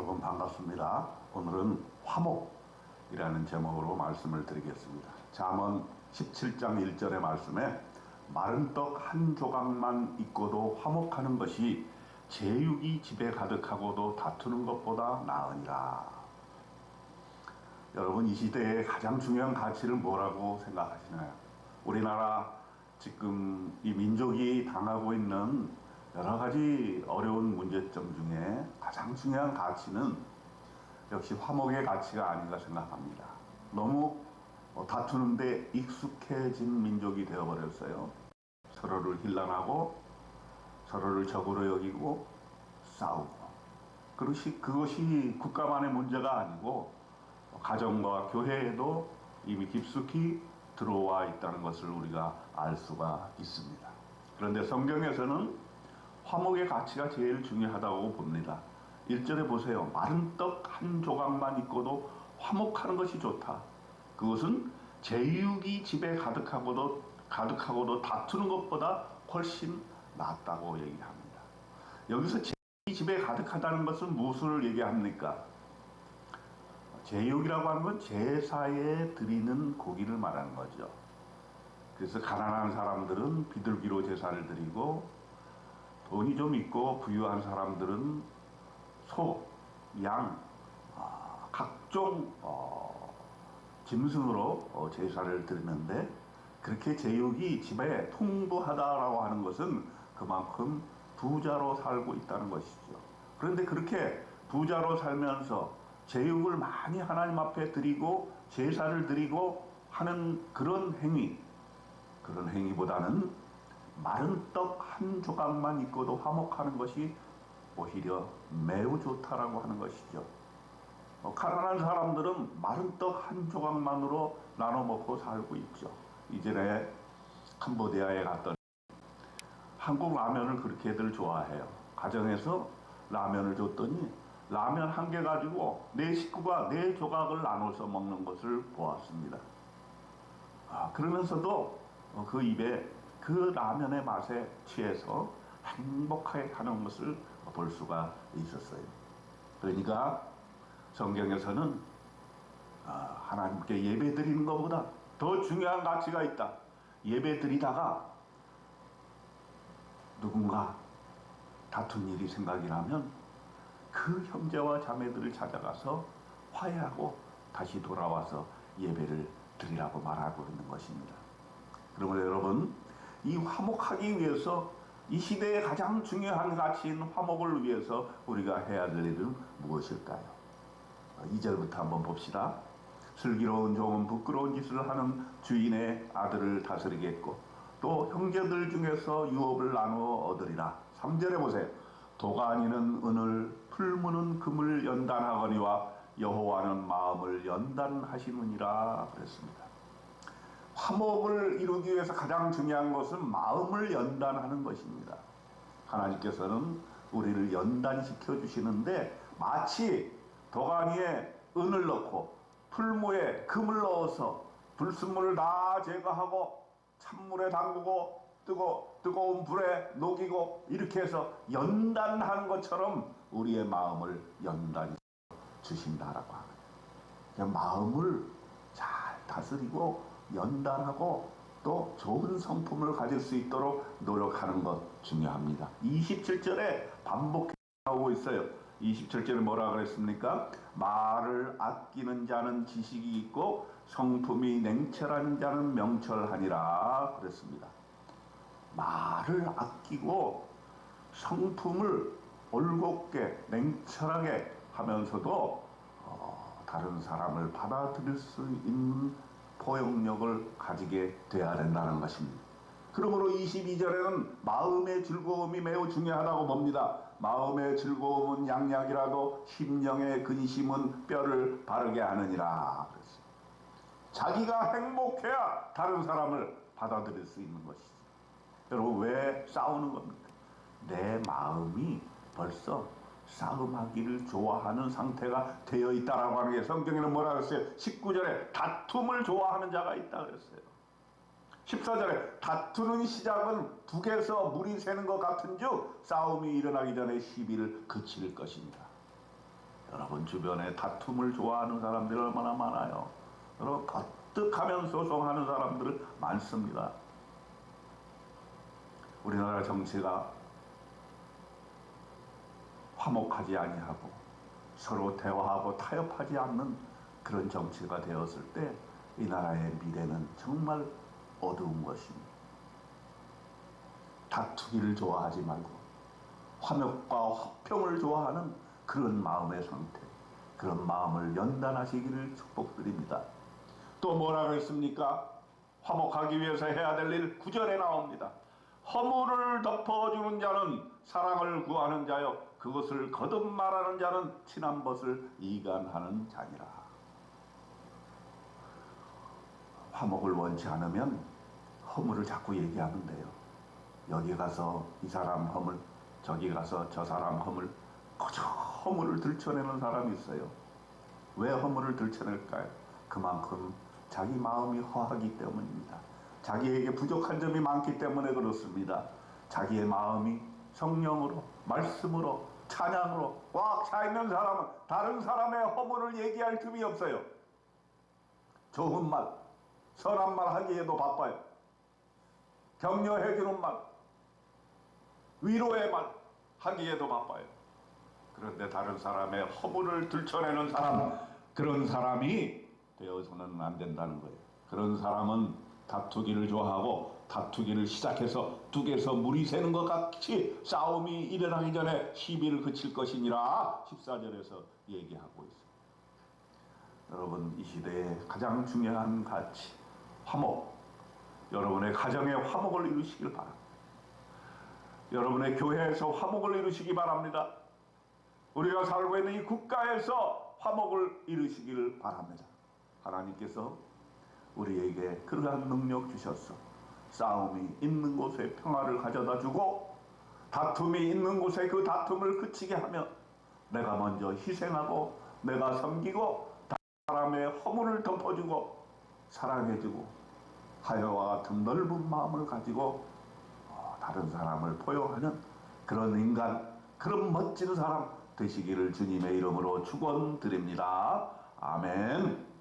여러분 반갑습니다. 오늘은 화목이라는 제목으로 말씀을 드리겠습니다. 잠언 17장 1절의 말씀에 마른 떡 한 조각만 있고도 화목하는 것이 제육이 집에 가득하고도 다투는 것보다 나으니라. 여러분, 이 시대의 가장 중요한 가치를 뭐라고 생각하시나요? 우리나라 지금 이 민족이 당하고 있는 여러 가지 어려운 문제점 중에 가장 중요한 가치는 역시 화목의 가치가 아닌가 생각합니다. 너무 다투는데 익숙해진 민족이 되어버렸어요. 서로를 힐난하고 서로를 적으로 여기고 싸우고, 그것이 국가만의 문제가 아니고 가정과 교회에도 이미 깊숙이 들어와 있다는 것을 우리가 알 수가 있습니다. 그런데 성경에서는 화목의 가치가 제일 중요하다고 봅니다. 1절에 보세요. 마른 떡 한 조각만 있고도 화목하는 것이 좋다. 그것은 제육이 집에 가득하고도 다투는 것보다 훨씬 낫다고 얘기합니다. 여기서 제육이 집에 가득하다는 것은 무엇을 얘기합니까? 제육이라고 하는 건 제사에 드리는 고기를 말하는 거죠. 그래서 가난한 사람들은 비둘기로 제사를 드리고, 돈이 좀 있고 부유한 사람들은 소, 양, 각종 짐승으로 제사를 드리는데, 그렇게 제육이 집에 풍부하다라고 하는 것은 그만큼 부자로 살고 있다는 것이죠. 그런데 그렇게 부자로 살면서 제육을 많이 하나님 앞에 드리고 제사를 드리고 하는 그런 행위보다는 마른 떡 한 조각만 있고도 화목하는 것이 오히려 매우 좋다라고 하는 것이죠. 가난한 사람들은 마른 떡 한 조각만으로 나눠 먹고 살고 있죠. 이전에 캄보디아에 갔더니 한국 라면을 그렇게들 좋아해요. 가정에서 라면을 줬더니 라면 한 개 가지고 네 식구가 네 조각을 나눠서 먹는 것을 보았습니다. 그러면서도 그 입에 그 라면의 맛에 취해서 행복하게 하는 것을 볼 수가 있었어요. 그러니까 성경에서는 하나님께 예배 드리는 것보다 더 중요한 가치가 있다. 예배 드리다가 누군가 다툰 일이 생각이 나면 그 형제와 자매들을 찾아가서 화해하고 다시 돌아와서 예배를 드리라고 말하고 있는 것입니다. 그러므로 여러분, 이 화목하기 위해서, 이 시대의 가장 중요한 가치인 화목을 위해서 우리가 해야 될 일은 무엇일까요? 2절부터 한번 봅시다. 슬기로운 종은 부끄러운 짓을 하는 주인의 아들을 다스리겠고 또 형제들 중에서 유업을 나누어 얻으리라. 3절에 보세요. 도가니는 은을, 풀무는 금을 연단하거니와 여호와는 마음을 연단하시느니라 그랬습니다. 화목을 이루기 위해서 가장 중요한 것은 마음을 연단하는 것입니다. 하나님께서는 우리를 연단시켜 주시는데, 마치 도가니에 은을 넣고 풀무에 금을 넣어서 불순물을 다 제거하고 찬물에 담그고 뜨거운 불에 녹이고 이렇게 해서 연단하는 것처럼 우리의 마음을 연단시켜 주신다라고 합니다. 마음을 잘 다스리고 연단하고 또 좋은 성품을 가질 수 있도록 노력하는 것 중요합니다. 27절에 반복해 나오고 있어요. 27절에 뭐라 그랬습니까? 말을 아끼는 자는 지식이 있고 성품이 냉철한 자는 명철하니라 그랬습니다. 말을 아끼고 성품을 올곧게 냉철하게 하면서도 다른 사람을 받아들일 수 있는 포용력을 가지게 돼야 된다는 것입니다. 그러므로 22절에는 마음의 즐거움이 매우 중요하다고 봅니다. 마음의 즐거움은 양약이라도 심령의 근심은 뼈를 바르게 하느니라. 자기가 행복해야 다른 사람을 받아들일 수 있는 것이죠. 여러분, 왜 싸우는 겁니까? 내 마음이 벌써 싸움하기를 좋아하는 상태가 되어 있다라고 하는 게, 성경에는 뭐라 그랬어요? 19절에 다툼을 좋아하는 자가 있다 그랬어요. 14절에 다투는 시작은 북에서 물이 새는 것 같은즉 싸움이 일어나기 전에 시비를 그칠 것입니다. 여러분 주변에 다툼을 좋아하는 사람들이 얼마나 많아요. 여러분 거뜩하면 소송하는 사람들은 많습니다. 우리나라 정치가 화목하지 아니하고 서로 대화하고 타협하지 않는 그런 정치가 되었을 때 이 나라의 미래는 정말 어두운 것입니다. 다투기를 좋아하지 말고 화목과 화평을 좋아하는 그런 마음의 상태, 그런 마음을 연단하시기를 축복드립니다. 또 뭐라고 했습니까? 화목하기 위해서 해야 될 일 9절에 나옵니다. 허물을 덮어주는 자는 사랑을 구하는 자요 그것을 거듭 말하는 자는 친한 것을 이간하는 자니라. 화목을 원치 않으면 허물을 자꾸 얘기하면 돼요. 여기 가서 이 사람 허물, 저기 가서 저 사람 허물, 그저 허물을 들춰내는 사람이 있어요. 왜 허물을 들춰낼까요? 그만큼 자기 마음이 허하기 때문입니다. 자기에게 부족한 점이 많기 때문에 그렇습니다. 자기의 마음이 성령으로, 말씀으로, 찬양으로 꽉 차 있는 사람은 다른 사람의 허물을 얘기할 틈이 없어요. 좋은 말, 선한 말 하기에도 바빠요. 격려해주는 말, 위로의 말 하기에도 바빠요. 그런데 다른 사람의 허물을 들춰내는 사람, 그런 사람이 되어서는 안 된다는 거예요. 그런 사람은 다투기를 좋아하고 다투기를 시작해서 뚝에서 물이 새는 것 같이 싸움이 일어나기 전에 시비를 그칠 것이니라 14절에서 얘기하고 있습니다. 여러분 이 시대에 가장 중요한 가치 화목, 여러분의 가정의 화목을 이루시길 바랍니다. 여러분의 교회에서 화목을 이루시기 바랍니다. 우리가 살고 있는 이 국가에서 화목을 이루시기를 바랍니다. 하나님께서 우리에게 그러한 능력 주셨어. 싸움이 있는 곳에 평화를 가져다 주고 다툼이 있는 곳에 그 다툼을 그치게 하며 내가 먼저 희생하고 내가 섬기고 사람의 허물을 덮어주고 사랑해주고 하여와 같은 넓은 마음을 가지고 다른 사람을 포용하는 그런 인간, 그런 멋진 사람 되시기를 주님의 이름으로 축원드립니다. 아멘.